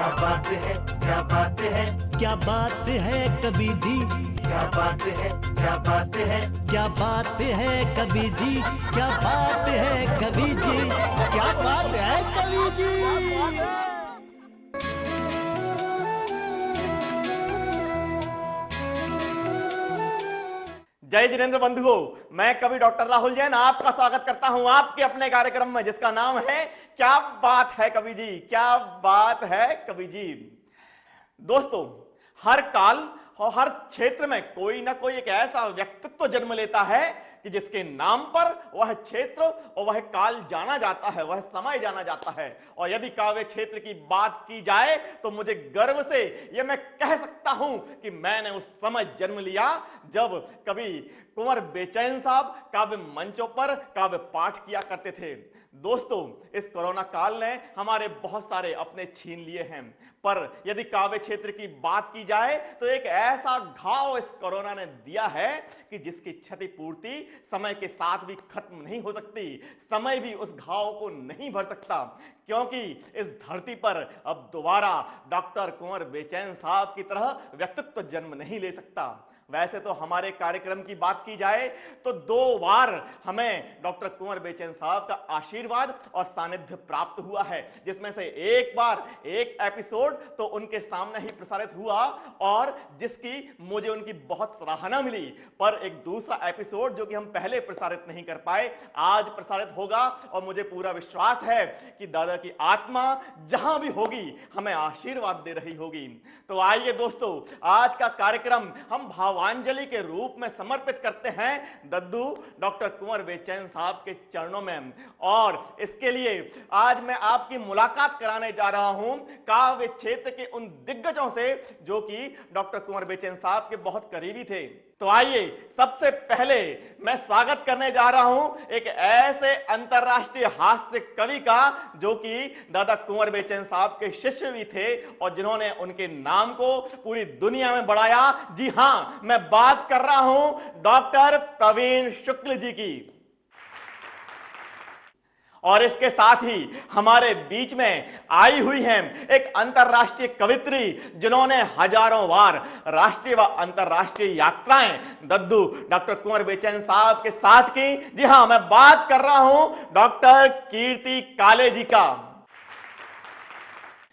क्या बात है, क्या बात है, क्या बात है कवि जी, क्या बात है, क्या बात है, क्या बात है कवि जी, क्या बात है कवि जी, क्या बात है कवि जी। जय जिनेंद्र बंधुओं, मैं कवि डॉक्टर राहुल जैन आपका स्वागत करता हूं आपके अपने कार्यक्रम में जिसका नाम है क्या बात है कवि जी, क्या बात है कवि जी। दोस्तों, हर काल और हर क्षेत्र में कोई ना कोई एक ऐसा व्यक्तित्व जन्म लेता है कि जिसके नाम पर वह क्षेत्र और वह काल जाना जाता है, वह समय जाना जाता है। और यदि काव्य क्षेत्र की बात की जाए तो मुझे गर्व से यह मैं कह सकता हूं कि मैंने उस समय जन्म लिया जब कवि कुंवर बेचैन साहब काव्य मंचों पर काव्य पाठ किया करते थे। दोस्तों, इस कोरोना काल ने हमारे बहुत सारे अपने छीन लिए हैं, पर यदि काव्य क्षेत्र की बात की जाए तो एक ऐसा घाव इस कोरोना ने दिया है कि जिसकी क्षतिपूर्ति समय के साथ भी खत्म नहीं हो सकती, समय भी उस घाव को नहीं भर सकता, क्योंकि इस धरती पर अब दोबारा डॉक्टर कुंवर बेचैन साहब की तरह व्यक्तित्व जन्म नहीं ले सकता। वैसे तो हमारे कार्यक्रम की बात की जाए तो 2 बार हमें डॉक्टर कुंवर बेचैन साहब का आशीर्वाद और सानिध्य प्राप्त हुआ है, जिसमें से एक बार एक एपिसोड तो उनके सामने ही प्रसारित हुआ और जिसकी मुझे उनकी बहुत सराहना मिली, पर एक दूसरा एपिसोड जो कि हम पहले प्रसारित नहीं कर पाए आज प्रसारित होगा और मुझे पूरा विश्वास है कि दादा की आत्मा जहां भी होगी हमें आशीर्वाद दे रही होगी। तो आइए दोस्तों, आज का कार्यक्रम हम भावांजलि के रूप में समर्पित करते हैं दद्दू डॉक्टर कुंवर बेचैन साहब के चरणों में। और इसके लिए आज मैं आपकी मुलाकात कराने जा रहा हूं काव्य क्षेत्र के उन दिग्गजों से जो कि डॉक्टर कुंवर बेचैन साहब के बहुत करीबी थे। तो आइए सबसे पहले मैं स्वागत करने जा रहा हूं एक ऐसे अंतरराष्ट्रीय हास्य कवि का जो कि दादा कुंवर बेचैन साहब के शिष्य भी थे और जिन्होंने उनके नाम को पूरी दुनिया में बढ़ाया। जी हां, मैं बात कर रहा हूं डॉक्टर प्रवीण शुक्ल जी की। और इसके साथ ही हमारे बीच में आई हुई हैं एक अंतरराष्ट्रीय कवित्री जिन्होंने हजारों बार राष्ट्रीय व अंतरराष्ट्रीय यात्राएं दद्दू डॉक्टर कुंवर बेचैन साहब के साथ की। जी हां, मैं बात कर रहा हूं डॉक्टर कीर्ति काले जी का।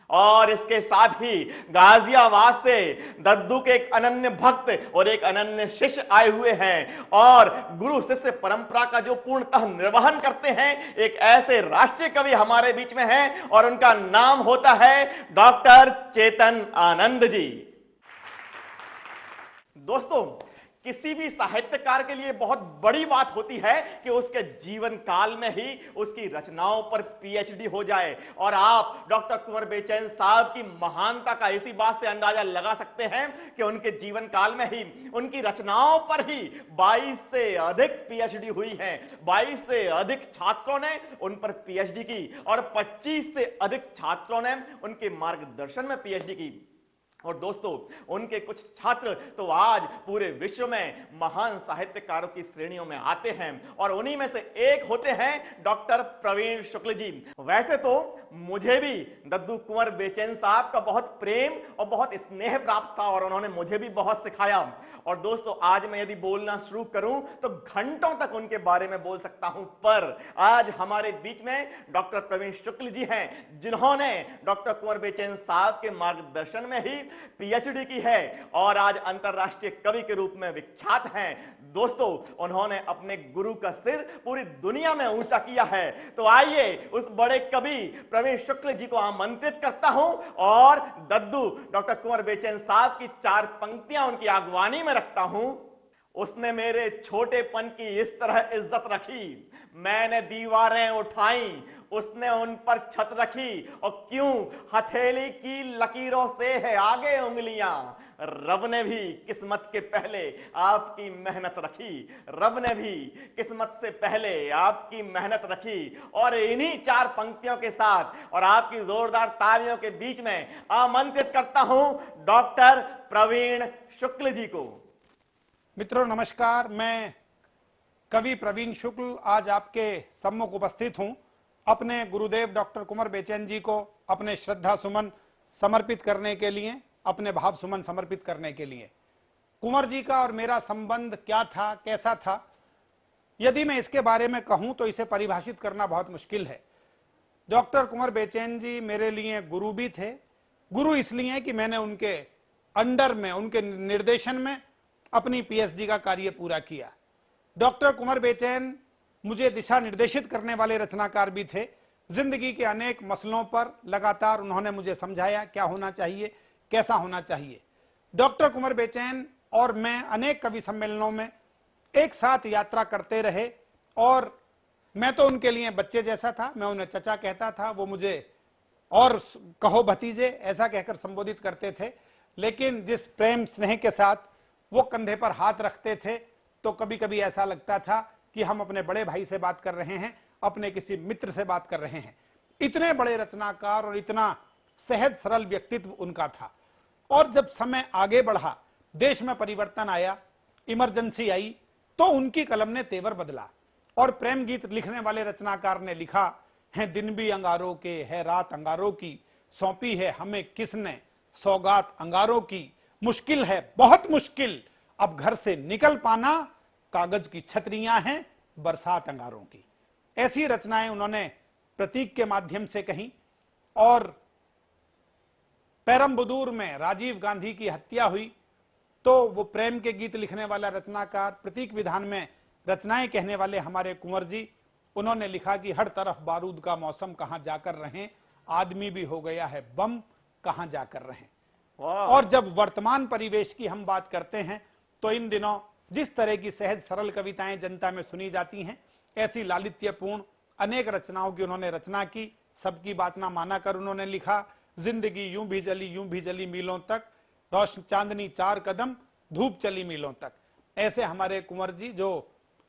और इसके साथ ही गाजियाबाद से दद्दू के एक अनन्य भक्त और एक अनन्य शिष्य आए हुए हैं और गुरु शिष्य परंपरा का जो पूर्णतः निर्वहन करते हैं एक ऐसे राष्ट्रीय कवि हमारे बीच में हैं और उनका नाम होता है डॉक्टर चेतन आनंद जी। दोस्तों, किसी भी साहित्यकार के लिए बहुत बड़ी बात होती है कि उसके जीवन काल में ही उसकी रचनाओं पर पीएचडी हो जाए और आप डॉक्टर कुंवर बेचैन साहब की महानता का इसी बात से अंदाजा लगा सकते हैं कि उनके जीवन काल में ही उनकी रचनाओं पर ही 22 से अधिक पीएचडी हुई है। 22 से अधिक छात्रों ने उन पर पीएचडी की और 25 से अधिक छात्रों ने उनके मार्गदर्शन में पीएचडी की। और दोस्तों, उनके कुछ छात्र तो आज पूरे विश्व में महान साहित्यकारों की श्रेणियों में आते हैं और उन्हीं में से एक होते हैं डॉक्टर प्रवीण शुक्ल जी। वैसे तो मुझे भी दद्दू कुंवर बेचैन साहब का बहुत प्रेम और बहुत स्नेह प्राप्त था और उन्होंने मुझे भी बहुत सिखाया। और दोस्तों, आज मैं यदि बोलना शुरू करूं तो घंटों तक उनके बारे में बोल सकता हूं, पर आज हमारे बीच में डॉक्टर प्रवीण शुक्ल जी हैं जिन्होंने डॉक्टर कुंवर बेचैन साहब के मार्गदर्शन में ही पीएचडी की है और आज अंतरराष्ट्रीय कवि के रूप में विख्यात हैं। दोस्तों, उन्होंने अपने गुरु का सिर पूरी दुनिया में ऊंचा किया है। तो आइए उस बड़े कवि प्रवीण शुक्ल जी को आमंत्रित करता हूं और दद्दू डॉक्टर कुंवर बेचैन साहब की 4 पंक्तियां उनकी अगवानी में रखता हूं। उसने मेरे छोटेपन की इस तरह इज्जत रखी, मैंने दीवारें उठाई, उसने उन पर छत रखी और क्यों हथेली की लकीरों से है आगे उंगलियां। रब ने भी किस्मत के पहले आपकी मेहनत रखी, रब ने भी किस्मत से पहले आपकी मेहनत रखी। और इन्हीं 4 पंक्तियों के साथ और आपकी जोरदार तालियों के बीच में आमंत्रित करता हूं डॉक्टर प्रवीण शुक्ल जी को। मित्रों नमस्कार, मैं कवि प्रवीण शुक्ल आज आपके सम्मुख उपस्थित हूं। अपने गुरुदेव डॉक्टर कुंवर बेचैन जी को अपने श्रद्धा सुमन समर्पित करने के लिए, अपने भाव सुमन समर्पित करने के लिए। कुंवर जी का और मेरा संबंध क्या था, कैसा था, यदि मैं इसके बारे में कहूं तो इसे परिभाषित करना बहुत मुश्किल है। डॉक्टर कुंवर बेचैन जी मेरे लिए गुरु भी थे। गुरु इसलिए कि मैंने उनके अंडर में, उनके निर्देशन में अपनी पीएचडी का कार्य पूरा किया। डॉक्टर कुंवर बेचैन मुझे दिशा निर्देशित करने वाले रचनाकार भी थे। जिंदगी के अनेक मसलों पर लगातार उन्होंने मुझे समझाया क्या होना चाहिए, कैसा होना चाहिए। डॉक्टर कुंवर बेचैन और मैं अनेक कवि सम्मेलनों में एक साथ यात्रा करते रहे और मैं तो उनके लिए बच्चे जैसा था, मैं उन्हें चचा कहता था, वो मुझे और कहो भतीजे ऐसा कहकर संबोधित करते थे। लेकिन जिस प्रेम स्नेह के साथ वो कंधे पर हाथ रखते थे तो कभी कभी ऐसा लगता था कि हम अपने बड़े भाई से बात कर रहे हैं, अपने किसी मित्र से बात कर रहे हैं। इतने बड़े रचनाकार और इतना सहज सरल व्यक्तित्व उनका था। और जब समय आगे बढ़ा, देश में परिवर्तन आया, इमरजेंसी आई, तो उनकी कलम ने तेवर बदला और प्रेम गीत लिखने वाले रचनाकार ने लिखा है, दिन भी अंगारों के है रात अंगारों की, सौंपी है हमें किसने सौगात अंगारों की, मुश्किल है बहुत मुश्किल अब घर से निकल पाना, कागज की छतरियां हैं बरसात अंगारों की। ऐसी रचनाएं उन्होंने प्रतीक के माध्यम से कही। और पेरम्बदूर में राजीव गांधी की हत्या हुई तो वो प्रेम के गीत लिखने वाला रचनाकार, प्रतीक विधान में रचनाएं कहने वाले हमारे कुंवर जी, उन्होंने लिखा कि हर तरफ बारूद का मौसम कहां जाकर रहें, आदमी भी हो गया है बम कहां जाकर रहें। और जब वर्तमान परिवेश की हम बात करते हैं तो इन दिनों जिस तरह की सहज सरल कविताएं जनता में सुनी जाती हैं, ऐसी लालित्यपूर्ण अनेक रचनाओं की उन्होंने रचना की। सबकी बात ना माना कर उन्होंने लिखा, जिंदगी यूं भी चली मीलों तक, रोशन चांदनी 4 कदम धूप चली मीलों तक। ऐसे हमारे कुंवर जी जो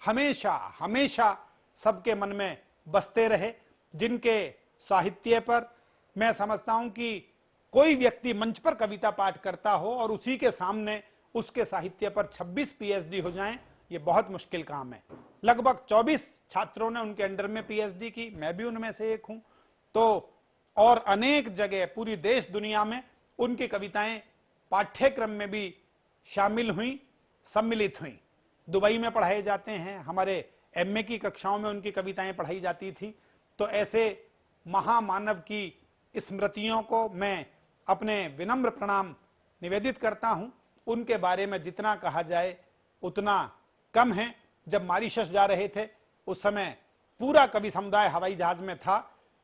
हमेशा हमेशा सबके मन में बसते रहे, जिनके साहित्य पर मैं समझता हूं कि कोई व्यक्ति मंच पर कविता पाठ करता हो और उसी के सामने उसके साहित्य पर 26 पीएचडी हो जाएं, ये बहुत मुश्किल काम है। लगभग 24 छात्रों ने उनके अंडर में पीएचडी की, मैं भी उनमें से एक हूं। तो और अनेक जगह पूरी देश दुनिया में उनकी कविताएं पाठ्यक्रम में भी शामिल हुई, सम्मिलित हुई। दुबई में पढ़ाए जाते हैं, हमारे एमए की कक्षाओं में उनकी कविताएं पढ़ाई जाती थी। तो ऐसे महामानव की स्मृतियों को मैं अपने विनम्र प्रणाम निवेदित करता हूं। उनके बारे में जितना कहा जाए उतना कम है। जब मॉरिशस जा रहे थे उस समय पूरा कवि समुदाय हवाई जहाज में था।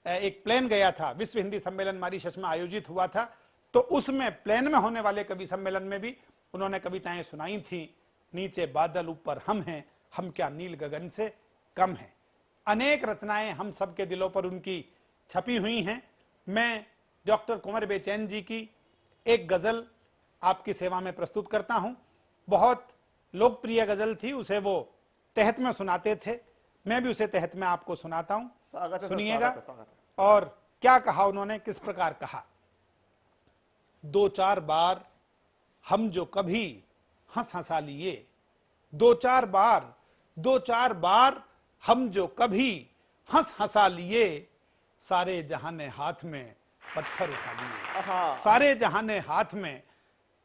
एक प्लेन गया था, विश्व हिंदी सम्मेलन मॉरिशस में आयोजित हुआ था, तो उसमें प्लेन में होने वाले कवि सम्मेलन में भी उन्होंने कविताएं सुनाई थी। नीचे बादल ऊपर हम हैं, हम क्या नील गगन से कम है। अनेक रचनाएं हम सबके दिलों पर उनकी छपी हुई हैं। मैं डॉक्टर कुंवर बेचैन जी की एक गजल आपकी सेवा में प्रस्तुत करता हूं। बहुत लोकप्रिय गजल थी, उसे वो तहत में सुनाते थे, मैं भी उसे तहत में आपको सुनाता हूं, सुनिएगा। और क्या कहा उन्होंने, किस प्रकार कहा। 2-4 बार हम जो कभी हंस हंसा लिए, 2-4 बार हम जो कभी हंस हंसा लिए, सारे जहां ने हाथ में पत्थर उठा लिए, सारे जहां ने हाथ में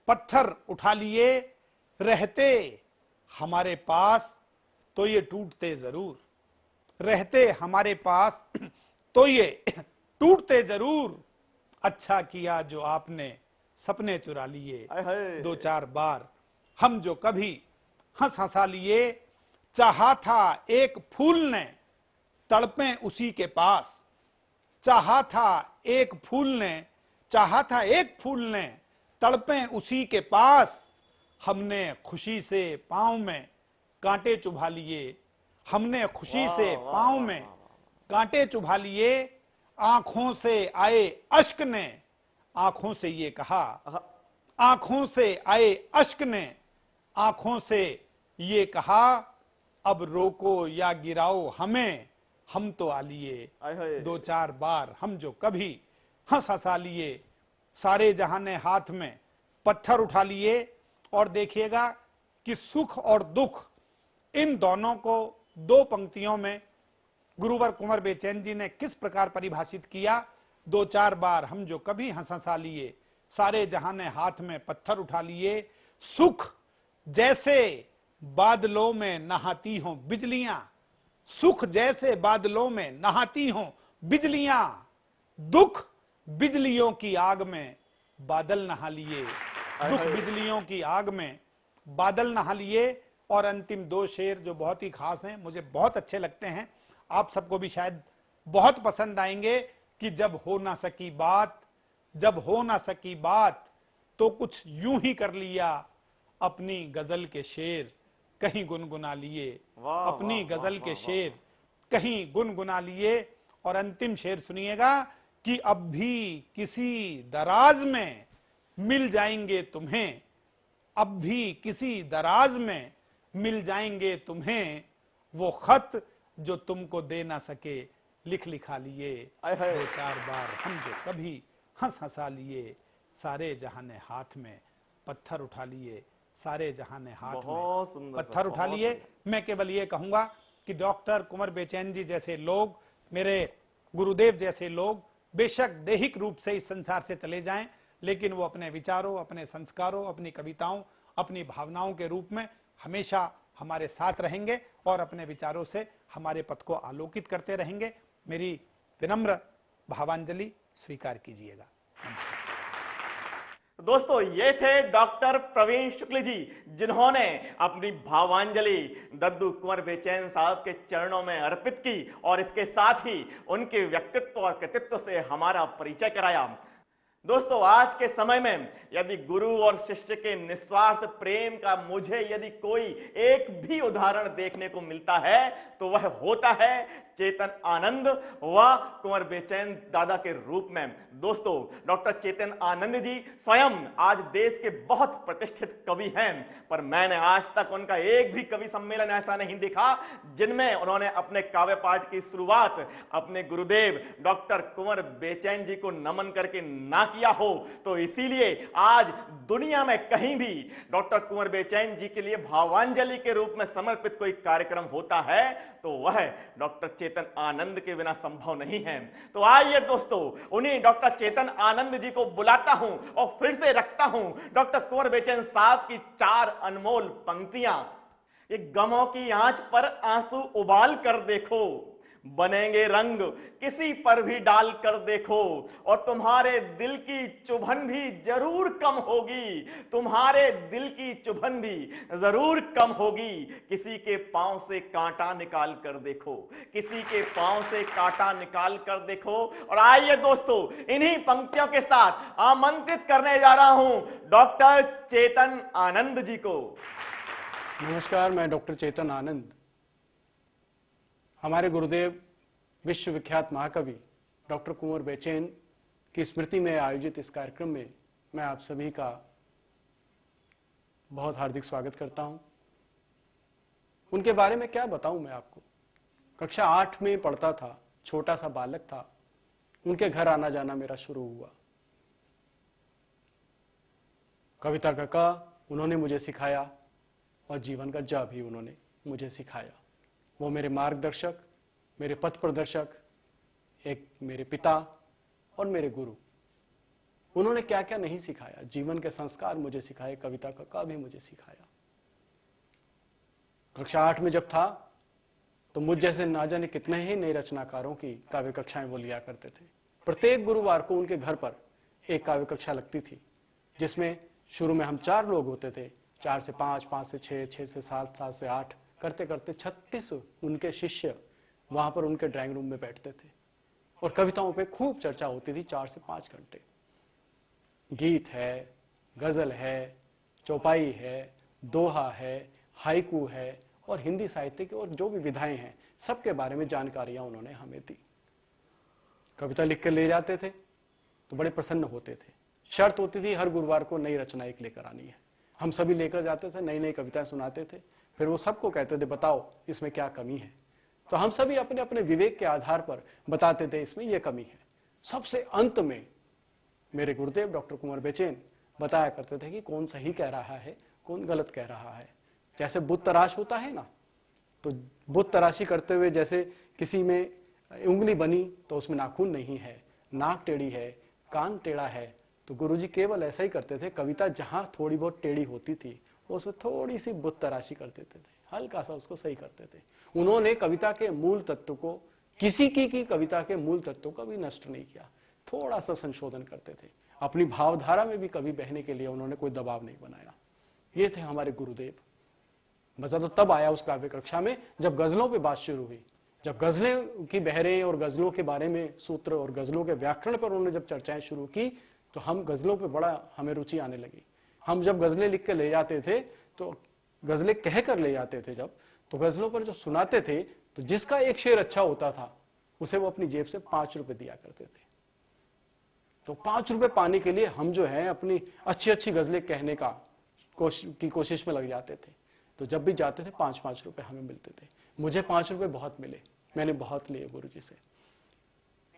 पत्थर उठा लिए, रहते हमारे पास तो ये टूटते जरूर, रहते हमारे पास तो ये टूटते जरूर, अच्छा किया जो आपने सपने चुरा लिए। 2-4 बार हम जो कभी हंस हंसा लिए, चाहा था एक फूल ने तड़पे उसी के पास, चाहा था एक फूल ने तड़पे उसी के पास, हमने खुशी से पांव में कांटे चुभा लिए, हमने खुशी से पांव में कांटे चुभा लिए, आंखों से आए अश्क ने, आंखों से ये कहा, आंखों से आए अश्क ने, आंखों से ये कहा, अब रोको या गिराओ हमें, हम तो आ लिए। 2-4 बार हम जो कभी हंस हंसा लिए, सारे जहां ने हाथ में पत्थर उठा लिए। और देखिएगा कि सुख और दुख इन दोनों को 2 पंक्तियों में गुरुवर कुंवर बेचैन जी ने किस प्रकार परिभाषित किया। दो चार बार हम जो कभी हंस हंसा लिए, सारे जहां ने हाथ में पत्थर उठा लिए। सुख जैसे बादलों में नहाती हों बिजलियां, सुख जैसे बादलों में नहाती हों बिजलियां, दुख बिजलियों की आग में बादल नहा लिए, दुख बिजलियों की आग में बादल नहा लिए। और अंतिम दो शेर जो बहुत ही खास हैं, मुझे बहुत अच्छे लगते हैं, आप सबको भी शायद बहुत पसंद आएंगे कि जब हो ना सकी बात, जब हो ना सकी बात तो कुछ यूं ही कर लिया, अपनी गजल के शेर कहीं गुनगुना लिए, अपनी गजल के शेर कहीं गुनगुना लिए। और अंतिम शेर सुनिएगा कि अब भी किसी दराज में मिल जाएंगे तुम्हें, अब भी किसी दराज में मिल जाएंगे तुम्हें, वो खत जो तुमको दे ना सके लिख लिखा लिए। दो चार बार हम जो कभी हंस हंसा लिए, सारे जहां ने हाथ में पत्थर उठा लिए, सारे जहां ने हाथ में पत्थर उठा लिए। मैं केवल ये कहूंगा कि डॉक्टर कुंवर बेचैन जी जैसे लोग, मेरे गुरुदेव जैसे लोग बेशक दैहिक रूप से इस संसार से चले जाएं, लेकिन वो अपने विचारों, अपने संस्कारों, अपनी कविताओं, अपनी भावनाओं के रूप में हमेशा हमारे साथ रहेंगे और अपने विचारों से हमारे पथ को आलोकित करते रहेंगे। मेरी विनम्र भावांजलि स्वीकार कीजिएगा। नमस्कार। दोस्तों, ये थे डॉक्टर प्रवीण शुक्ल जी, जिन्होंने अपनी भावांजलि दद्दू कुंवर बेचैन साहब के चरणों में अर्पित की और इसके साथ ही उनके व्यक्तित्व और कृतित्व से हमारा परिचय कराया। दोस्तों, आज के समय में यदि गुरु और शिष्य के निस्वार्थ प्रेम का मुझे यदि कोई एक भी उदाहरण देखने को मिलता है तो वह होता है चेतन आनंद व कुंवर बेचैन दादा के रूप में। दोस्तों, डॉक्टर चेतन आनंद जी स्वयं आज देश के बहुत प्रतिष्ठित कवि हैं, पर मैंने आज तक उनका एक भी कवि सम्मेलन ऐसा नहीं देखा जिनमें उन्होंने अपने काव्य पाठ की शुरुआत अपने गुरुदेव डॉक्टर कुंवर बेचैन जी को नमन करके ना किया हो। तो इसीलिए आज दुनिया में कहीं भी डॉक्टर कुंवर बेचैन जी के लिए भावांजलि के रूप में समर्पित कोई कार्यक्रम होता है तो वह डॉक्टर चेतन आनंद के बिना संभव नहीं है। तो आइए दोस्तों, उन्हीं डॉक्टर चेतन आनंद जी को बुलाता हूं और फिर से रखता हूं डॉक्टर कुंवर बेचैन साहब की चार अनमोल पंक्तियां। ये गमों की आंच पर आंसू उबाल कर देखो, बनेंगे रंग किसी पर भी डाल कर देखो, और तुम्हारे दिल की चुभन भी जरूर कम होगी, तुम्हारे दिल की चुभन भी जरूर कम होगी। किसी के पांव से कांटा निकाल कर देखो, किसी के पांव से कांटा निकाल कर देखो। और आइए दोस्तों, इन्हीं पंक्तियों के साथ आमंत्रित करने जा रहा हूं डॉक्टर चेतन आनंद जी को। नमस्कार, मैं डॉक्टर चेतन आनंद। हमारे गुरुदेव विश्वविख्यात महाकवि डॉक्टर कुंवर बेचैन की स्मृति में आयोजित इस कार्यक्रम में मैं आप सभी का बहुत हार्दिक स्वागत करता हूं। उनके बारे में क्या बताऊं मैं आपको। कक्षा 8 में पढ़ता था, छोटा सा बालक था, उनके घर आना जाना मेरा शुरू हुआ। कविता का क उन्होंने मुझे सिखाया और जीवन का ज भी उन्होंने मुझे सिखाया। वो मेरे मार्गदर्शक, मेरे पथ प्रदर्शक, एक मेरे पिता और मेरे गुरु। उन्होंने क्या क्या नहीं सिखाया, जीवन के संस्कार मुझे सिखाए, कविता का भी मुझे सिखाया। कक्षा 8 में जब था तो मुझ जैसे ना जाने कितने ही नए रचनाकारों की काव्य कक्षाएं वो लिया करते थे। प्रत्येक गुरुवार को उनके घर पर एक काव्य कक्षा लगती थी, जिसमें शुरू में हम 4 लोग होते थे, 4 से 5, 5 से 6, 6 से 7, 7 से 8, करते करते 36 उनके शिष्य वहां पर उनके ड्राइंग रूम में बैठते थे और कविताओं पे खूब चर्चा होती थी 4 से 5 घंटे। गीत है, गजल है, चौपाई है, दोहा है, हाइकू है और हिंदी साहित्य की और जो भी विधाएं हैं सबके बारे में जानकारियां उन्होंने हमें दी। कविता लिख कर ले जाते थे तो बड़े प्रसन्न होते थे। शर्त होती थी हर गुरुवार को नई रचना एक लेकर आनी है। हम सभी लेकर जाते थे, नई नई कविताएं सुनाते थे, फिर वो सबको कहते थे बताओ इसमें क्या कमी है। तो हम सभी अपने अपने विवेक के आधार पर बताते थे इसमें यह कमी है। सबसे अंत में मेरे गुरुदेव डॉक्टर कुंवर बेचैन बताया करते थे कि कौन सही कह रहा है, कौन गलत कह रहा है। जैसे बुत तराश होता है ना, तो बुत तराशी करते हुए जैसे किसी में उंगली बनी तो उसमें नाखून नहीं है, नाक टेढ़ी है, कान टेढ़ा है, तो गुरुजी केवल ऐसा ही करते थे। कविता जहां थोड़ी बहुत टेढ़ी होती थी उसमें थोड़ी सी बुत तराशी कर देते थे, हल्का सा उसको सही करते थे। उन्होंने कविता के मूल तत्व को, किसी की कविता के मूल तत्व को भी नष्ट नहीं किया, थोड़ा सा संशोधन करते थे। अपनी भावधारा में भी कवि बहने के लिए उन्होंने कोई दबाव नहीं बनाया। ये थे हमारे गुरुदेव। मजा तो तब आया उस काव्य कक्षा में जब गजलों पे बात शुरू हुई, जब गजलें की बहरें और गजलों के बारे में सूत्र और गजलों के व्याकरण पर उन्होंने जब चर्चाएं शुरू की तो हम गजलों पे बड़ा हमें रुचि आने लगी। हम जब गजलें लिख के ले जाते थे तो गजलें कह कर ले जाते थे जब, तो गजलों पर जो सुनाते थे तो जिसका एक शेर अच्छा होता था उसे वो अपनी जेब से 5 रुपए दिया करते थे। तो 5 रुपए पाने के लिए हम जो है अपनी अच्छी अच्छी गजलें कहने की कोशिश में लग जाते थे। तो जब भी जाते थे 5-5 रुपए हमें मिलते थे। मुझे 5 रुपए बहुत मिले, मैंने बहुत लिए गुरुजी से।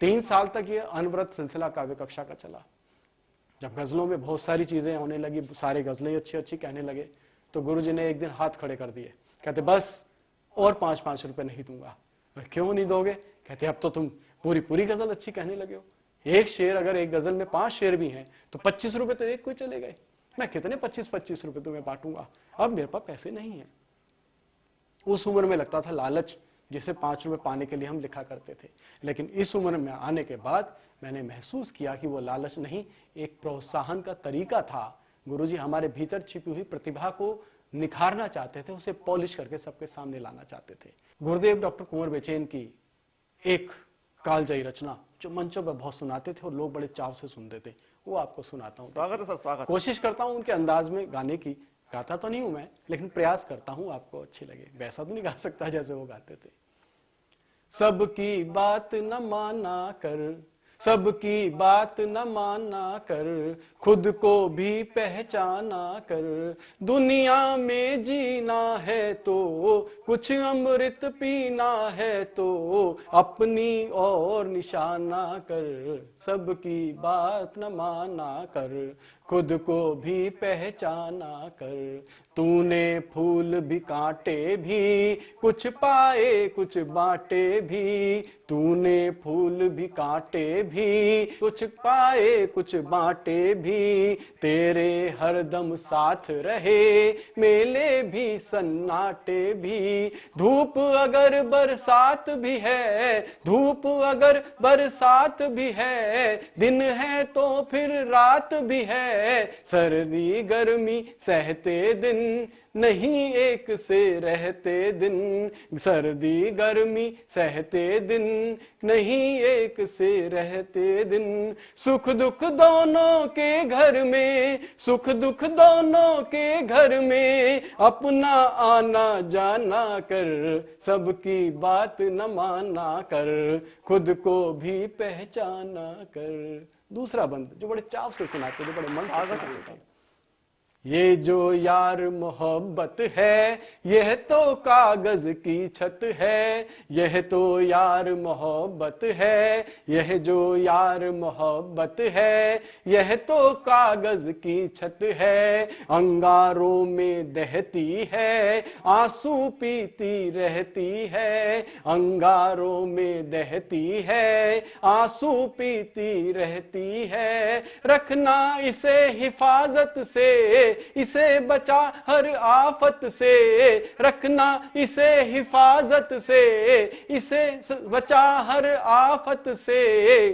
3 साल तक ये अनवरत सिलसिला काव्य कक्षा का चला। जब गजलों में बहुत सारी चीजें होने लगी, सारे गजलें अच्छी अच्छी कहने लगे, तो गुरुजी ने एक दिन हाथ खड़े कर दिए, कहते बस और 5-5 रुपए नहीं दूंगा। क्यों नहीं दोगे? कहते अब तो तुम पूरी गजल अच्छी कहने लगे हो। एक शेर, अगर एक गजल में 5 शेर भी हैं तो 25 रुपए तो एक कोई चले गए। मैं कितने 25-25 रुपए तुम्हें बांटूंगा, अब मेरे पास पैसे नहीं है। उस उम्र में लगता था लालच, जिसे 5 रुपए पाने के लिए हम लिखा करते थे। लेकिन इस उम्र में आने के बाद मैंने महसूस किया कि वो लालच नहीं, एक प्रोत्साहन का तरीका था। गुरुजी हमारे भीतर छिपी हुई प्रतिभा को निखारना चाहते थे, उसे पॉलिश करके सबके सामने लाना चाहते थे। गुरुदेव डॉक्टर कुंवर बेचैन की एक कालजयी रचना जो मंचों पर बहुत सुनाते थे और लोग बड़े चाव से सुनते थे, वो आपको सुनाता हूँ। स्वागत है सर, स्वागत। कोशिश करता हूँ उनके अंदाज में गाने की। गाता तो नहीं हूं मैं, लेकिन प्रयास करता हूं आपको अच्छी लगे। वैसा तो नहीं गा सकता जैसे वो गाते थे। सबकी बात न माना कर, सबकी बात न माना कर, खुद को भी पहचाना कर। दुनिया में जीना है तो कुछ अमृत पीना है तो अपनी और निशाना कर। सबकी बात न माना कर, खुद को भी पहचाना कर। तूने फूल भी काटे भी, कुछ पाए कुछ बांटे भी। तूने फूल भी काटे भी, कुछ पाए कुछ बांटे भी। तेरे हरदम साथ रहे मेले भी सन्नाटे भी। धूप अगर बरसात भी है, धूप अगर बरसात भी है, दिन है तो फिर रात भी है। सर्दी गर्मी सहते दिन, नहीं एक से रहते दिन। सर्दी गर्मी सहते दिन, नहीं एक से रहते दिन। सुख दुख दोनों के घर में, सुख दुख दोनों के घर में अपना आना जाना कर। सबकी बात न माना कर, खुद को भी पहचाना कर। दूसरा बंद जो बड़े चाव से सुनाते थे, बड़े मन से सुनाते थे। ये जो यार मोहब्बत है, यह तो कागज की छत है। यह तो यार मोहब्बत है, यह जो यार मोहब्बत है, यह तो कागज की छत है। अंगारों में दहती है, आंसू पीती रहती है। अंगारों में दहती है, आंसू पीती रहती है। रखना इसे हिफाजत से, इसे बचा हर आफत से। रखना इसे हिफाजत से, इसे बचा हर आफत से।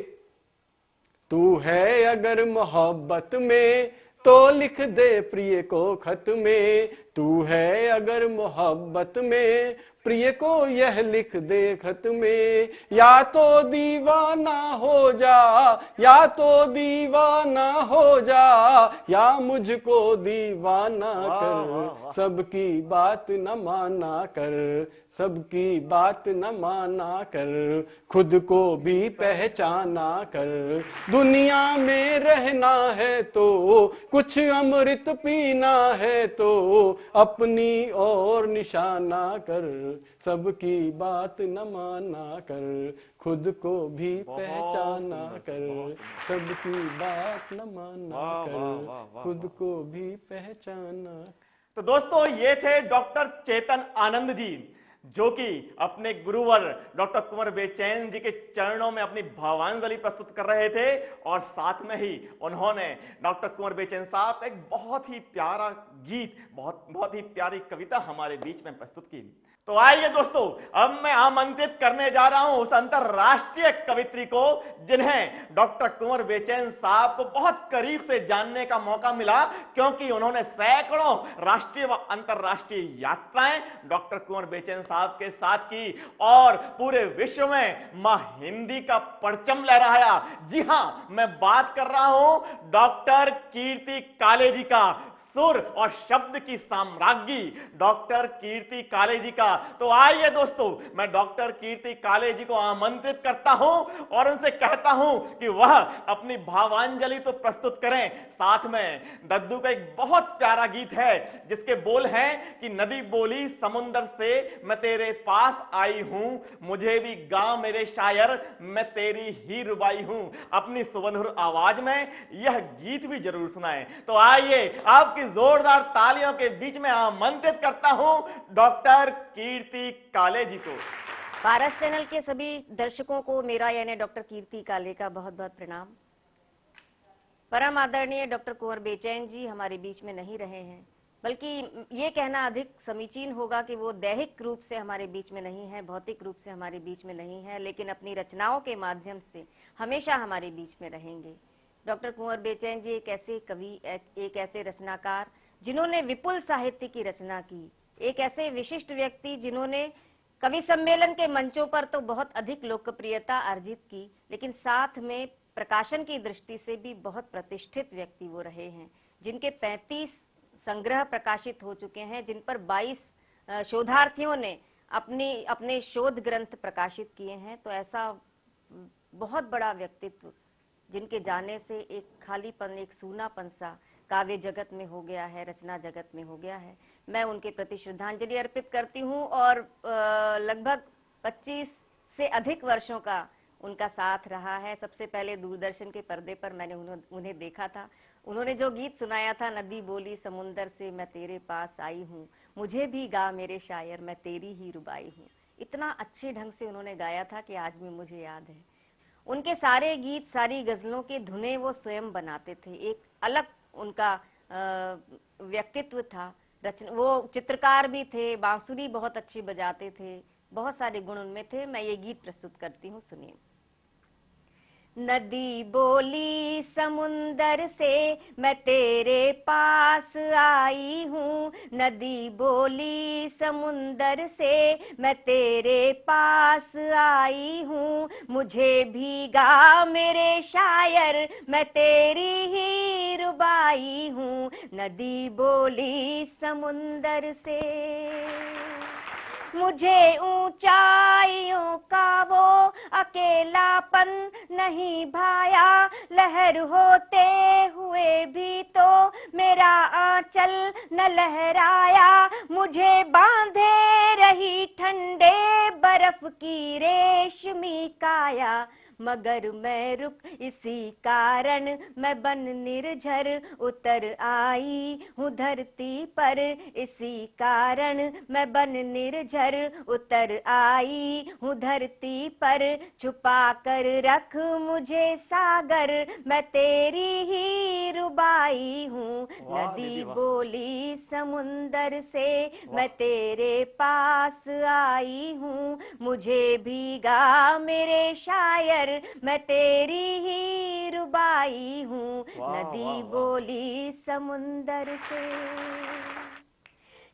तू है अगर मोहब्बत में तो लिख दे प्रिय को खत में। तू है अगर मोहब्बत में, प्रिय को यह लिख दे खत में। या तो दीवाना हो जा, या तो दीवाना हो जा, या मुझको दीवाना कर। सबकी बात न माना कर, सबकी बात न माना कर। खुद को भी पहचाना कर। दुनिया में रहना है तो कुछ अमृत पीना है तो अपनी और निशाना कर। सबकी बात न माना कर, खुद को भी पहचाना कर। सबकी बात न माना कर, खुद को भी पहचाना। तो दोस्तों ये थे डॉक्टर चेतन आनंद जी, जो कि अपने गुरुवर डॉक्टर कुंवर बेचैन जी के चरणों में अपनी भावांजलि प्रस्तुत कर रहे थे और साथ में ही उन्होंने डॉक्टर कुंवर बेचैन साहब एक बहुत ही प्यारा गीत, बहुत ही प्यारी कविता हमारे बीच में प्रस्तुत की। तो आइए दोस्तों, अब मैं आमंत्रित करने जा रहा हूं उस अंतरराष्ट्रीय कवित्री को जिन्हें डॉक्टर कुंवर बेचैन साहब को बहुत करीब से जानने का मौका मिला, क्योंकि उन्होंने सैकड़ों राष्ट्रीय व अंतरराष्ट्रीय यात्राएं डॉक्टर कुंवर बेचैन साहब के साथ की और पूरे विश्व में मां हिंदी का परचम लहराया। जी हां, मैं बात कर रहा हूं डॉक्टर कीर्ति काले जी का, सुर और शब्द की साम्राज्ञी डॉक्टर कीर्ति काले जी का। तो आइए दोस्तों, मैं डॉक्टर कीर्ति काले जी को आमंत्रित करता हूं और उनसे कहता हूं कि वह अपनी भावांजलि तो प्रस्तुत करें। साथ में दद्दू का एक बहुत प्यारा गीत है जिसके बोल हैं कि नदी बोली समुंदर से मैं तेरे पास आई हूं, मुझे भी गा मेरे शायर मैं तेरी ही रुबाई हूं। अपनी सुवनहुर आवाज में यह गीत भी जरूर सुनाएं। तो आइए आपकी जोरदार तालियों के बीच में आमंत्रित करता हूं डॉक्टर कीर्ति काले जी को। पारस चैनल के सभी दर्शकों को मेरा यानी डॉक्टर कीर्ति काले का बहुत बहुत प्रणाम। परम आदरणीय डॉक्टर कुंवर बेचैन जी हमारे बीच में नहीं रहे हैं, बल्कि ये कहना अधिक समीचीन होगा कि वो दैहिक रूप से हमारे बीच में नहीं है, भौतिक रूप से हमारे बीच में नहीं है, लेकिन अपनी रचनाओं के माध्यम से हमेशा हमारे बीच में रहेंगे। डॉक्टर कुंवर बेचैन जी एक ऐसे कवि, एक ऐसे रचनाकार जिन्होंने विपुल साहित्य की रचना की, एक ऐसे विशिष्ट व्यक्ति जिन्होंने कवि सम्मेलन के मंचों पर तो बहुत अधिक लोकप्रियता अर्जित की, लेकिन साथ में प्रकाशन की दृष्टि से भी बहुत प्रतिष्ठित व्यक्ति वो रहे हैं, जिनके 35 संग्रह प्रकाशित हो चुके हैं, जिन पर 22 शोधार्थियों ने अपने शोध ग्रंथ प्रकाशित किए हैं। तो ऐसा बहुत बड़ा व्यक्तित्व जिनके जाने से एक खालीपन, एक सूनापन सा काव्य जगत में हो गया है, रचना जगत में हो गया है, मैं उनके प्रति श्रद्धांजलि अर्पित करती हूँ। और लगभग 25 से अधिक वर्षों का उनका साथ रहा है। सबसे पहले दूरदर्शन के पर्दे पर मैंने उन्हें देखा था। उन्होंने जो गीत सुनाया था, नदी बोली समुंदर से मैं तेरे पास आई हूँ, मुझे भी गा मेरे शायर मैं तेरी ही रुबाई हूँ, इतना अच्छे ढंग से उन्होंने गाया था कि आज भी मुझे याद है। उनके सारे गीत, सारी गजलों के धुनें वो स्वयं बनाते थे, एक अलग उनका व्यक्तित्व था। वो चित्रकार भी थे, बांसुरी बहुत अच्छी बजाते थे, बहुत सारे गुण उनमें थे। मैं ये गीत प्रस्तुत करती हूँ, सुनिए। नदी बोली समुंदर से मैं तेरे पास आई हूँ, नदी बोली समुंदर से मैं तेरे पास आई हूँ, मुझे भी गा मेरे शायर मैं तेरी ही रुबाई हूँ। नदी बोली समुंदर से मुझे ऊंचाइयों का वो अकेलापन नहीं भाया, लहर होते हुए भी तो मेरा आंचल न लहराया, मुझे बांधे रही ठंडे बर्फ की रेशमी काया, मगर मैं रुक इसी कारण मैं बन निर्झर उतर आई हूँ धरती पर, इसी कारण मैं बन निर्झर उतर आई हूँ धरती पर, छुपा कर रख मुझे सागर मैं तेरी ही रुबाई हूँ। नदी बोली समुंदर से मैं तेरे पास आई हूँ, मुझे भी गा मेरे शायर मैं तेरी ही रुबाई हूँ। नदी बोली समुंदर से।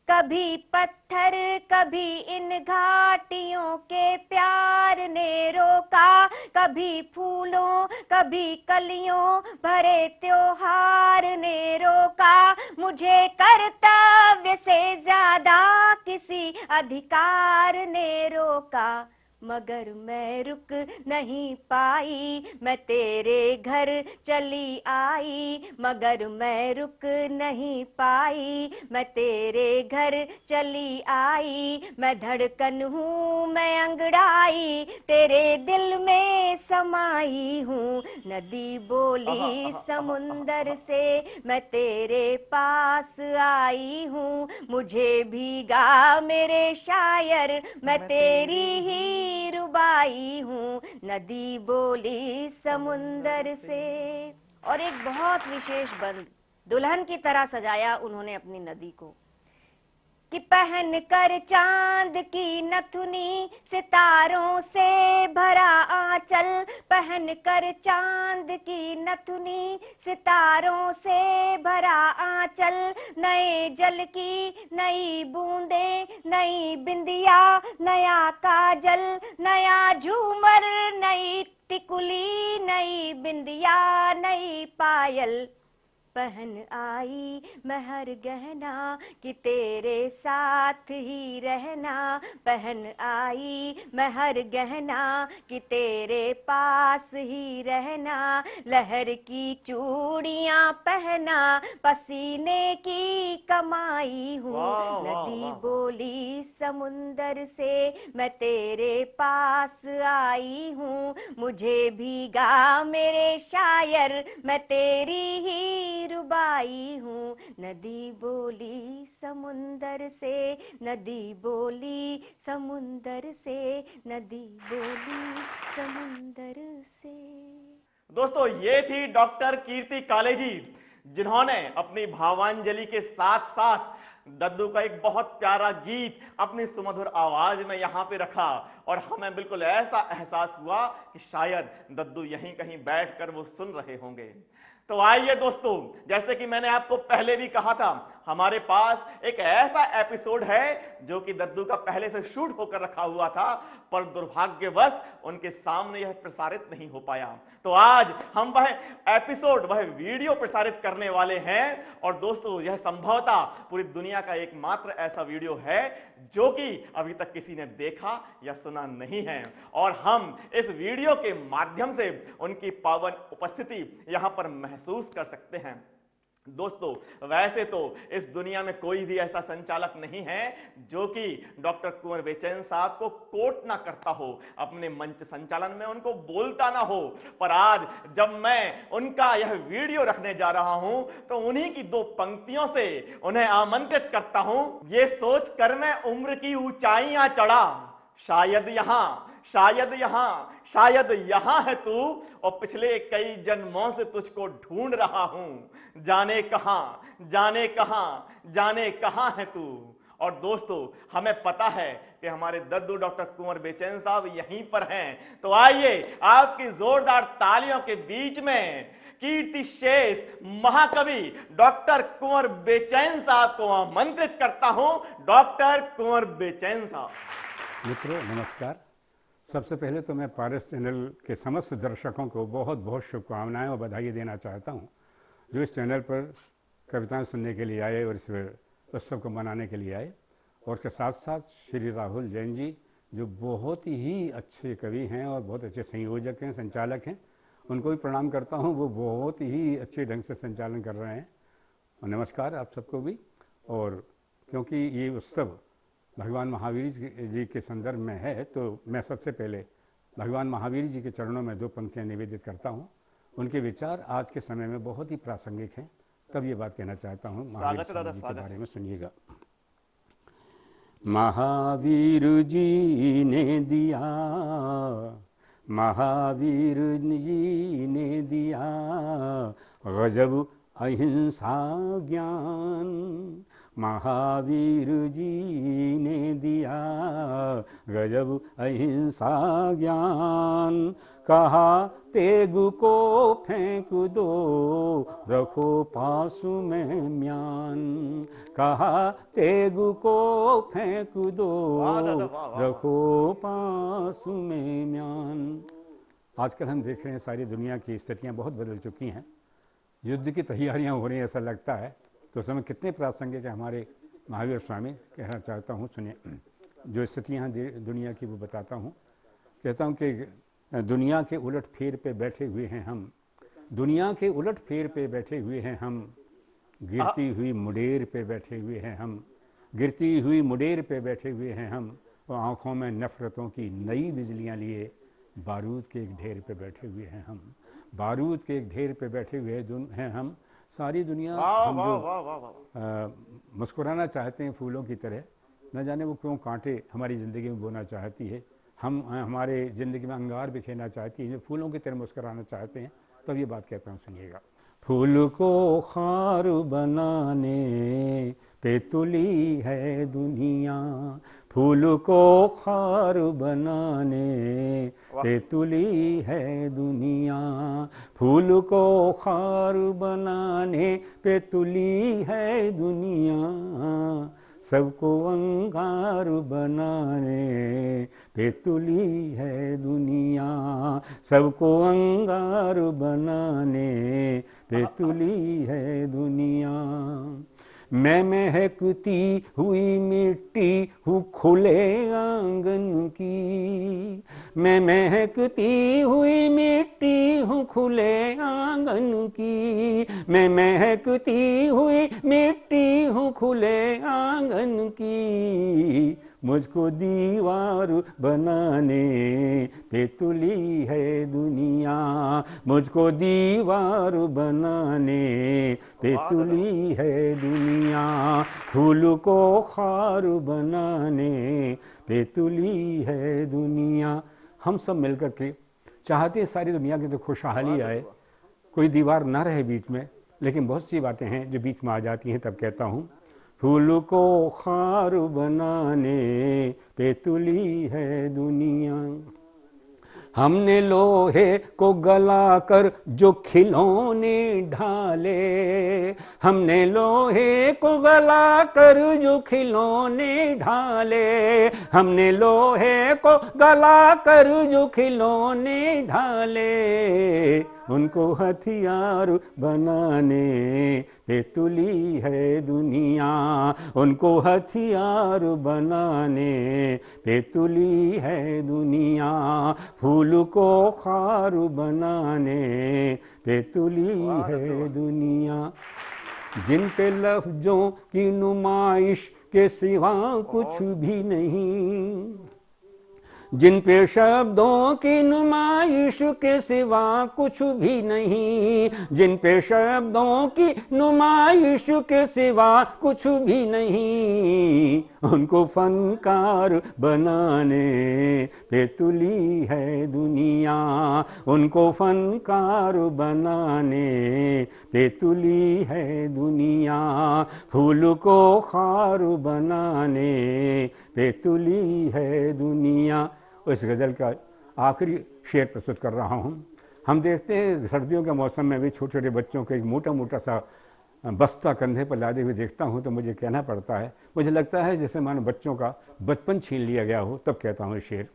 कभी पत्थर कभी इन घाटियों के प्यार ने रोका, कभी फूलों कभी कलियों भरे त्योहार ने रोका, मुझे कर्तव्य से ज्यादा किसी अधिकार ने रोका, मगर मैं रुक नहीं पाई, मैं तेरे घर चली आई, मगर मैं रुक नहीं पाई, मैं तेरे घर चली आई, मैं धड़कन हूँ मैं अंगड़ाई, तेरे दिल में समाई हूँ, नदी बोली समुंदर से मैं तेरे पास आई हूँ, मुझे भीगा मेरे शायर, मैं तेरी ही रुबाई हूँ, नदी बोली समुंदर से। और एक बहुत विशेष बंद, दुल्हन की तरह सजाया उन्होंने अपनी नदी को, कि पहन कर चांद की नथुनी, सितारों से भरा आंचल, पहन कर चांद की नथुनी, सितारों से भरा आंचल, नए जल की नई बूंदे, नई बिंदिया नया काजल, नया झूमर नई टिकुली, नई बिंदिया नई पायल, पहन आई मैं हर गहना कि तेरे साथ ही रहना, पहन आई मैं हर गहना कि तेरे पास ही रहना, लहर की चूड़ियां पहना, पसीने की कमाई हूँ, नदी बोली समुंदर से मैं तेरे पास आई हूँ, मुझे भीगा मेरे शायर, मैं तेरी ही रुबाई हूँ, नदी बोली समुंदर से, नदी बोली समुंदर से, नदी बोली समुंदर से। दोस्तों, ये थी डॉक्टर कीर्ति काले जी, जिन्होंने अपनी भावांजलि के साथ साथ दद्दू का एक बहुत प्यारा गीत अपनी सुमधुर आवाज में यहाँ पे रखा, और हमें बिल्कुल ऐसा एहसास हुआ कि शायद दद्दू यहीं कहीं बैठकर वो सुन रहे होंगे। तो आइए दोस्तों, जैसे कि मैंने आपको पहले भी कहा था, हमारे पास एक ऐसा एपिसोड है जो कि दद्दू का पहले से शूट होकर रखा हुआ था, पर दुर्भाग्यवश उनके सामने यह प्रसारित नहीं हो पाया। तो आज हम वह एपिसोड, वह वीडियो प्रसारित करने वाले हैं। और दोस्तों, यह संभवतः पूरी दुनिया का एकमात्र ऐसा वीडियो है जो कि अभी तक किसी ने देखा या सुना नहीं है, और हम इस वीडियो के माध्यम से उनकी पावन उपस्थिति यहां पर महसूस कर सकते हैं। दोस्तों, वैसे तो इस दुनिया में कोई भी ऐसा संचालक नहीं है जो कि डॉक्टर कुंवर बेचैन साहब को कोट ना करता हो, अपने मंच संचालन में उनको बोलता ना हो, पर आज जब मैं उनका यह वीडियो रखने जा रहा हूं तो उन्हीं की दो पंक्तियों से उन्हें आमंत्रित करता हूं। ये सोच कर मैं उम्र की ऊंचाइयां चढ़ा, शायद यहां, शायद यहां, शायद यहां है तू, और पिछले कई जन्मों से तुझको ढूंढ रहा हूं, जाने कहां, जाने कहां, जाने कहां है तू। और दोस्तों, हमें पता है कि हमारे दद्दू डॉक्टर कुंवर बेचैन साहब यहीं पर हैं। तो आइए आपकी जोरदार तालियों के बीच में कीर्ति शेष महाकवि डॉक्टर कुंवर बेचैन साहब को आमंत्रित करता हूं। डॉक्टर कुंवर बेचैन साहब। मित्रों नमस्कार। सबसे पहले तो मैं पारस चैनल के समस्त दर्शकों को बहुत बहुत शुभकामनाएं और बधाई देना चाहता हूं, जो इस चैनल पर कविताएं सुनने के लिए आए और इस उत्सव को मनाने के लिए आए। और के साथ साथ श्री राहुल जैन जी, जो बहुत ही अच्छे कवि हैं और बहुत अच्छे संयोजक हैं, संचालक हैं, उनको भी प्रणाम करता हूँ। वो बहुत ही अच्छे ढंग से संचालन कर रहे हैं। और नमस्कार आप सबको भी। और क्योंकि ये उत्सव भगवान महावीर जी के संदर्भ में है, तो मैं सबसे पहले भगवान महावीर जी के चरणों में दो पंक्तियां निवेदित करता हूं। उनके विचार आज के समय में बहुत ही प्रासंगिक हैं, तब ये बात कहना चाहता हूं। महावीर जी के बारे में सुनिएगा। महावीर जी ने दिया, महावीर जी ने दिया गजब अहिंसा ज्ञान, महावीर जी ने दिया गजब अहिंसा ज्ञान, कहा तेगु को फेंक दो रखो पासु में म्यान, कहा तेगु को फेंक दो रखो पासु में म्यान। आजकल हम देख रहे हैं सारी दुनिया की स्थितियां बहुत बदल चुकी हैं, युद्ध की तैयारियां हो रही हैं ऐसा लगता है। तो समय कितने प्रासंगिक है हमारे महावीर स्वामी, कहना चाहता हूँ। सुनिए जो स्थितियाँ दुनिया की वो बताता हूँ। कहता हूँ कि दुनिया के उलट फेर पे बैठे हुए हैं हम, दुनिया के उलट फेर पे बैठे हुए हैं हम, गिरती हुई मुडेर पे बैठे हुए हैं हम, गिरती हुई मुडेर पे बैठे हुए हैं हम, और आँखों में नफ़रतों की नई बिजलियाँ लिए बारूद के एक ढेर पे बैठे हुए हैं हम, बारूद के एक ढेर पे बैठे हुए हैं हम। सारी दुनिया हम जो मुस्कुराना चाहते हैं फूलों की तरह, न जाने वो क्यों कांटे हमारी ज़िंदगी में बोना चाहती है। हम हमारे ज़िंदगी में अंगार बिखेरना चाहती है, फूलों की तरह मुस्कुराना चाहते हैं। तब ये बात कहता हूँ, सुनिएगा। फूल को खार बनाने पे तुली है दुनिया, फूल को खार बनाने पे तुली है दुनिया, फूल को खार बनाने पे तुली है दुनिया, सबको अंगार बनाने पे तुली है दुनिया, सबको अंगार बनाने पे तुली है दुनिया। मैं महकती हुई मिट्टी हूँ खुले आंगन की, मैं महकती हुई मिट्टी हूँ खुले आंगन की, मैं महकती हुई मिट्टी हूँ खुले आंगन की, मुझको दीवार बनाने पे तुली है दुनिया, मुझको दीवार बनाने पे तुली है दुनिया, फूल को खार बनाने पे तुली है दुनिया। हम सब मिलकर के चाहते हैं सारी दुनिया की तो खुशहाली आए, कोई दीवार ना रहे बीच में, लेकिन बहुत सी बातें हैं जो बीच में आ जाती हैं। तब कहता हूँ, फूल को खार बनाने पे तुली है दुनिया, हमने लोहे को गलाकर जो खिलौने ढाले, हमने लोहे को गलाकर जो खिलौने ढाले, हमने लोहे को गलाकर जो खिलौने ढाले, उनको हथियार बनाने पे तुली है दुनिया, उनको हथियार बनाने पे तुली है दुनिया, फूल को खार बनाने पे तुली है दुनिया। जिन पे लफ्जों की नुमाइश के सिवा कुछ भी नहीं, जिन पे शब्दों की नुमाइश के सिवा कुछ भी नहीं, जिन पे शब्दों की नुमाइश के सिवा कुछ भी नहीं, उनको फनकार बनाने पे तुली है दुनिया, उनको फनकार बनाने पे तुली है दुनिया, फूल को खार बनाने पे तुली है दुनिया। इस गज़ल का आखिरी शेर प्रस्तुत कर रहा हूँ। हम देखते हैं सर्दियों के मौसम में भी छोटे छोटे बच्चों को एक मोटा मोटा सा बस्ता कंधे पर लादे हुए देखता हूँ तो मुझे कहना पड़ता है, मुझे लगता है जैसे मानो बच्चों का बचपन छीन लिया गया हो। तब कहता हूँ शेर,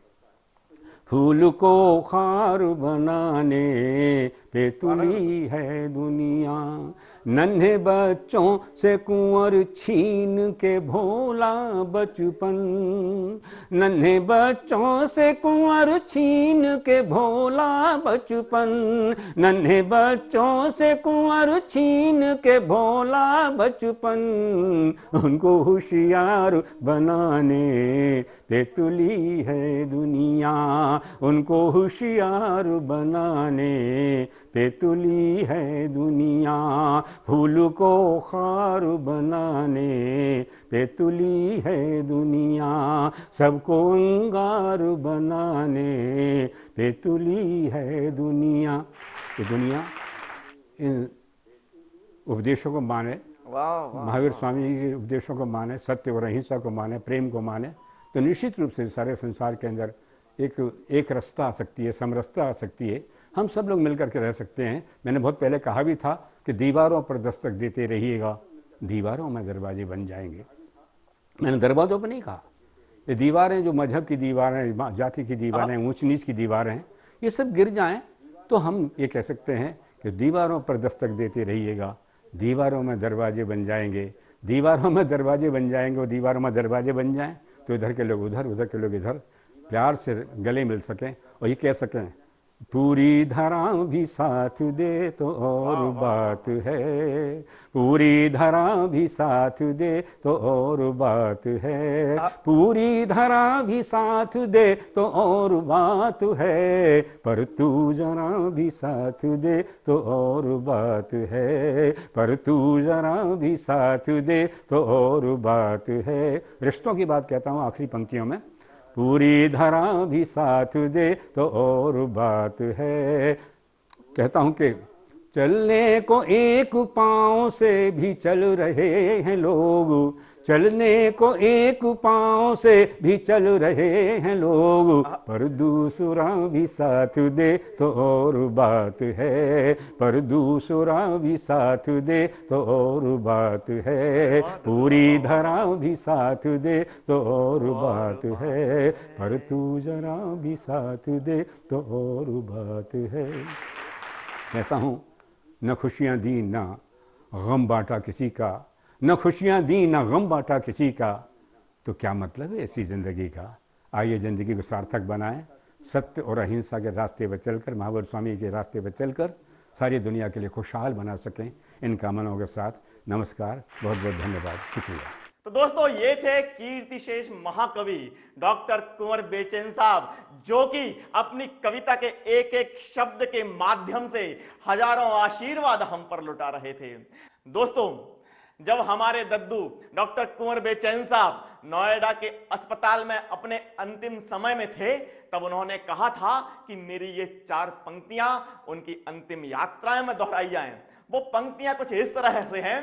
फूल को खार बनाने पे तुली है दुनिया, नन्हे बच्चों से कुंवर छीन के भोला बचपन, नन्हे बच्चों से कुंवर छीन के भोला बचपन, नन्हे बच्चों से कुंवर छीन के भोला बचपन, उनको होशियार बनाने पे तुली है दुनिया, उनको होशियार बनाने पे तुली है दुनिया, फूल को खार बनाने पे तुली है दुनिया, सबको अंगार बनाने पे तुली है दुनिया। ये दुनिया इन उपदेशों को माने, महावीर स्वामी के उपदेशों को माने, सत्य और अहिंसा को माने, प्रेम को माने, तो निश्चित रूप से सारे संसार के अंदर एक रस्ता आ सकती है, समरसता आ सकती है। हम सब लोग मिलकर के रह सकते हैं। मैंने बहुत पहले कहा भी था कि दीवारों पर दस्तक देते रहिएगा, दीवारों में दरवाजे बन जाएंगे। मैंने दरवाज़ों पर नहीं कहा, ये दीवारें जो मजहब की दीवारें, जाति की दीवारें, ऊंच नीच की दीवारें हैं, ये सब गिर जाएं तो हम ये कह सकते हैं कि दीवारों पर दस्तक देते रहिएगा, दीवारों में दरवाजे बन जाएंगे, दीवारों में दरवाजे बन जाएंगे और दीवारों में दरवाजे बन जाएं तो इधर के लोग उधर, उधर के लोग इधर, प्यार से गले मिल सकें और ये कह सकें, पूरी धरा भी साथ दे तो और बात है, पूरी धरा भी साथ दे तो और बात है, पूरी धरा भी साथ दे तो और बात है, पर तू जरा भी साथ दे तो और बात है, पर तू जरा भी साथ दे तो और बात है। रिश्तों की बात कहता हूँ आखिरी पंक्तियों में, पूरी धरा भी साथ दे तो और बात है। कहता हूं कि चलने को एक पांव से भी चल रहे हैं लोग, चलने को एक पांव से भी चल रहे हैं लोग, पर दूसरा भी साथ दे तो और बात है, पर दूसरा भी साथ दे तो और बात है, पूरी धरा भी साथ दे तो और बात है, पर तू जरा भी साथ दे तो और बात है। कहता हूँ, न खुशियाँ दी ना गम बांटा किसी का, न खुशियाँ दी न गम बांटा किसी का, तो क्या मतलब है ऐसी ज़िंदगी का। आइए ज़िंदगी को सार्थक बनाएं, सत्य और अहिंसा के रास्ते पर चलकर, महावीर स्वामी के रास्ते पर चलकर सारी दुनिया के लिए खुशहाल बना सकें। इन कामनाओं के साथ नमस्कार, बहुत बहुत धन्यवाद, शुक्रिया। तो दोस्तों, ये थे कीर्तिशेष महाकवि डॉक्टर कुंवर बेचैन साहब, जो कि अपनी कविता के एक एक शब्द के माध्यम से हजारों आशीर्वाद हम पर लुटा रहे थे। दोस्तों, जब हमारे दद्दू डॉक्टर कुंवर बेचैन साहब नोएडा के अस्पताल में अपने अंतिम समय में थे, तब उन्होंने कहा था कि मेरी ये 4 पंक्तियां उनकी अंतिम यात्राएं में दोहराई जाएं। वो पंक्तियां कुछ इस तरह से हैं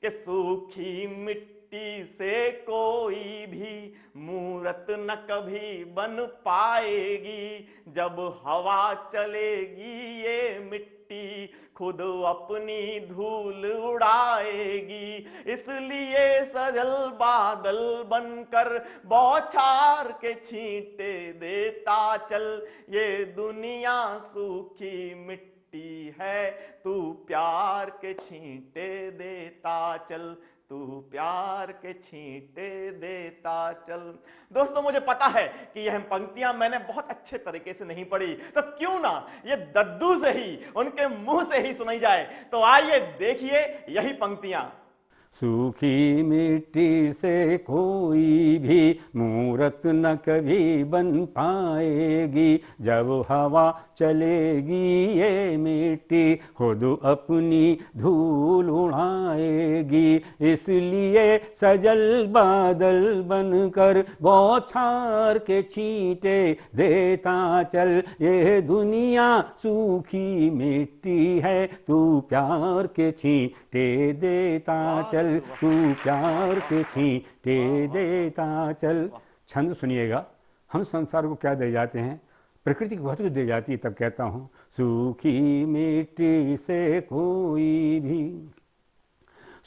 कि सूखी मिट्टी से कोई भी मूरत न कभी बन पाएगी, जब हवा चलेगी ये मिट्टी खुद अपनी धूल उड़ाएगी, इसलिए सजल बादल बनकर बौछार के छींटे देता चल, ये दुनिया सूखी मिट्टी है, तू प्यार के छींटे देता चल, तू प्यार के छींटे देता चल। दोस्तों, मुझे पता है कि यह पंक्तियां मैंने बहुत अच्छे तरीके से नहीं पढ़ी, तो क्यों ना ये दद्दू से ही, उनके मुंह से ही सुनाई जाए। तो आइए देखिए यही पंक्तियां। सूखी मिट्टी से कोई भी मूरत न कभी बन पाएगी, जब हवा चलेगी ये मिट्टी खुद अपनी धूल उड़ाएगी, इसलिए सजल बादल बनकर बौछार के छींटे देता चल, ये दुनिया सूखी मिट्टी है, तू प्यार के छींटे देता चल, तू प्यार के छींटे देता चल। छंद सुनिएगा। हम संसार को क्या दे जाते हैं, प्रकृति को बहुत कुछ दे जाती है, तब कहता हूँ, सूखी मिट्टी से कोई भी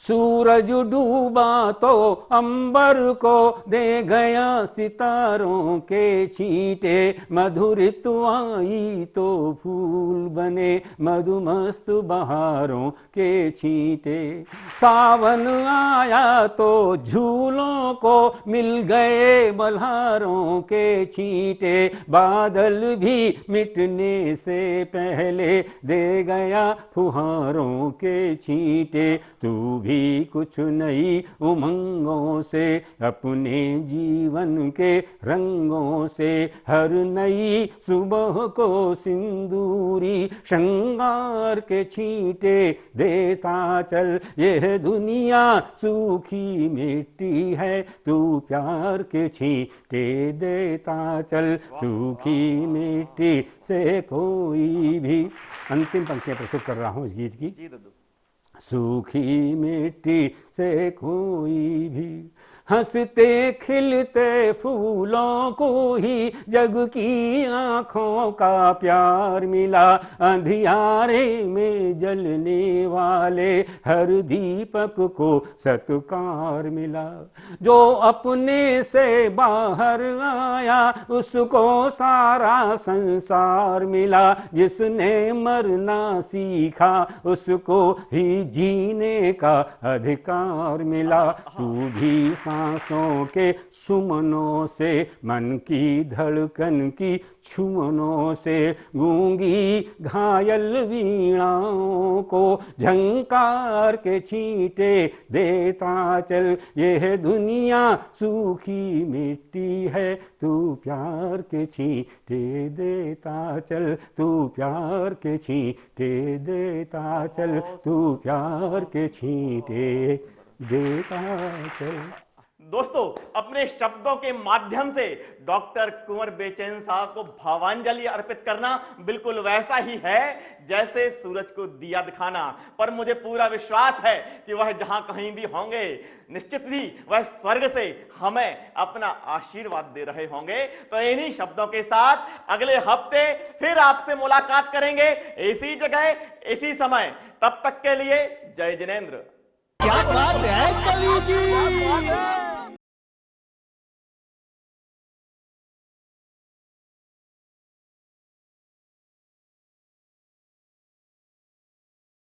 सूरज डूबा तो अंबर को दे गया सितारों के छींटे, मधुरित आई तो फूल बने मधुमस्त बहारों के छींटे, सावन आया तो झूलों को मिल गए बल्हारों के छींटे, बादल भी मिटने से पहले दे गया फुहारों के छींटे, तू भी कुछ नई उमंगों से अपने जीवन के रंगों से हर नई सुबह को सिंदूरी श्रृंगार के छींटे देता चल, यह दुनिया सूखी मिट्टी है, तू प्यार के छींटे देता चल, सूखी मिट्टी से कोई भी। अंतिम पंक्तियां प्रस्तुत कर रहा हूं इस गीत की। सूखी मिट्टी से कोई भी हंसते खिलते फूलों को ही जग की आँखों का प्यार मिला, अंधियारे में जलने वाले हर दीपक को सत्कार मिला, जो अपने से बाहर आया उसको सारा संसार मिला, जिसने मरना सीखा उसको ही जीने का अधिकार मिला, तू भी सांसों के सुमनों से, मन की धड़कन की छुमनों से, गूंगी घायल वीणाओं को झंकार के छींटे देता चल। यह दुनिया सूखी मिट्टी है, तू प्यार के छींटे देता चल, तू प्यार के छींटे देता चल, तू प्यार के छींटे देता चल। दोस्तों, अपने शब्दों के माध्यम से डॉक्टर कुंवर बेचैन साहब को भावांजलि अर्पित करना बिल्कुल वैसा ही है जैसे सूरज को दिया दिखाना। पर मुझे पूरा विश्वास है कि वह जहां कहीं भी होंगे, निश्चित ही वह स्वर्ग से हमें अपना आशीर्वाद दे रहे होंगे। तो इन्हीं शब्दों के साथ अगले हफ्ते फिर आपसे मुलाकात करेंगे, इसी जगह इसी समय। तब तक के लिए जय जिनेंद्र। क्या बात है कवि जी।